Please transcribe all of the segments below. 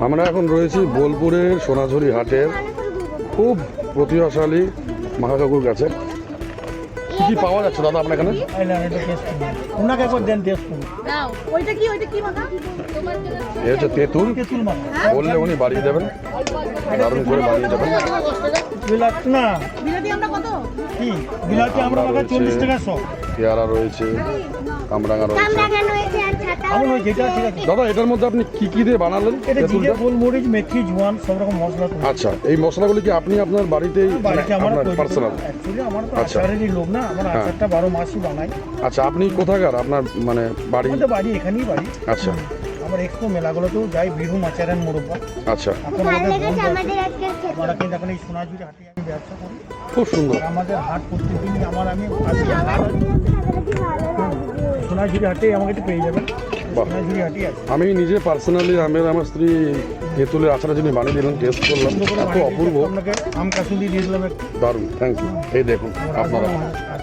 আমরা এখন রয়েছি বোলপুরের সোনাঝুরি হাটের খুব প্রতিভাশালী মহাকাকুর কাছে। কি কি পাওয়া যাচ্ছে দাদা আপনার এখানে? এই হচ্ছে তেঁতুল, বললে উনি বাড়িয়ে দেবেন, দারুণ করে বাড়িয়ে দেবেন। পেয়ারা রয়েছে, কামরাঙা রয়েছে। দাদা এটার মধ্যে আপনি কি কি দিয়ে বানালেন? গোলমরিচ, মেথি, জোয়ান সব রকম মশলা। আচ্ছা, এই মশলাগুলি কি আপনি আপনার বাড়িতেই পার্সোনাল? আমার তো আচারেরই লোক না, আমরা আচারটা 12 মাসই বানাই। আচ্ছা, আপনি কোথাকার? আপনার মানে বাড়ি? আমাদের বাড়ি এখানেই বাড়ি। আচ্ছা, আমার এক্সপো মেলাগুলোতেও যাই, বীরভূম আচারের মোরব্বা। আচ্ছা, এখন আমাদের আমরা কিন্তু এখন এই সোনাঝুরি হাটে আমি ব্যবসা করি। খুব সুন্দর। আমাদের হাট প্রত্যেকদিন সোনাঝুরি হাটে আমাকে একটু পেয়ে যাবেন। সোনাঝুরি হাটে আছে। আমি নিজে পার্সোনালি আমার স্ত্রী তেঁতুলের আচারের জন্য বানিয়ে দিলাম, টেস্ট করলাম, এত অপূর্ব। আপনাকে আম কাসুন্দি দিয়ে দিলাম একটু। দারুণ, থ্যাংক ইউ। এই দেখুন আপনারা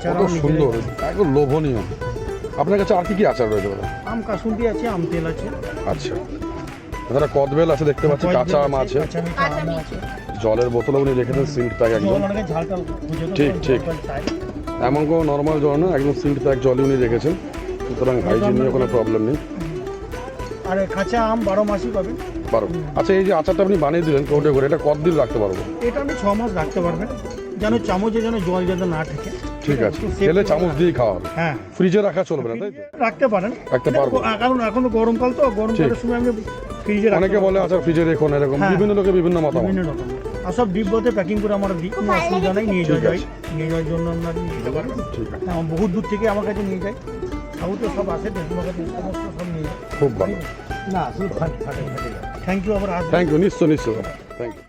কত সুন্দর, একদম লোভনীয়। আপনার কাছে আর কি কি আচার রয়েছে দাদা? আম কাসুন্দি আছে, আম তেল আছে। আচ্ছা, দাদা কদবেল আছে দেখতে পাচ্ছি, কাঁচা আম আছে, জলের বোতলও উনি রেখেছেন সিল্ড প্যাক একদম। ঠিক ঠিক, এমন কোনো নর্মাল জল না, একদম সিল্ড প্যাক জলই উনি রেখেছেন, সুতরাং হাইজিন নিয়ে কোনো প্রবলেম নেই। আর কাঁচা আম 12 মাসই পাবেন। 12। আচ্ছা, এই যে আচারটা আপনি বানিয়ে দিলেন কৌটে করে, এটা কতদিন রাখতে পারবো? এটা আপনি 6 মাস রাখতে পারবেন, যেন চামচে যেন জল যাতে না ঠেকে। ঠিক আছে, তেলে চামচ দিয়ে খাওয়া হবে। হ্যাঁ, ফ্রিজে রাখা চলবে না তাই তো? রাখতে পারেন, রাখতে পারবো। কারণ এখন গরমকাল তো, গরমকালের সময় আপনি ফ্রিজে রাখতে। অনেকে বলে আচ্ছা ফ্রিজে রেখো না, এরকম বিভিন্ন লোকে বিভিন্ন মতামত। বিভিন্ন রকম, আর সব ডিব্বাতে প্যাকিং করে আমরা দিই, কোনো অসুবিধা নেই। নিয়ে যাওয়ার জন্য আমরা নিতে পারেন। ঠিক আছে, বহুত দূর থেকে আমার কাছে নিয়ে যাই, সাউথে সব আসে, সমস্ত সব নিয়ে যায়। খুব ভালো। না, থ্যাংক ইউ। আবার থ্যাংক ইউ, নিশ্চয় নিশ্চয়, থ্যাংক ইউ।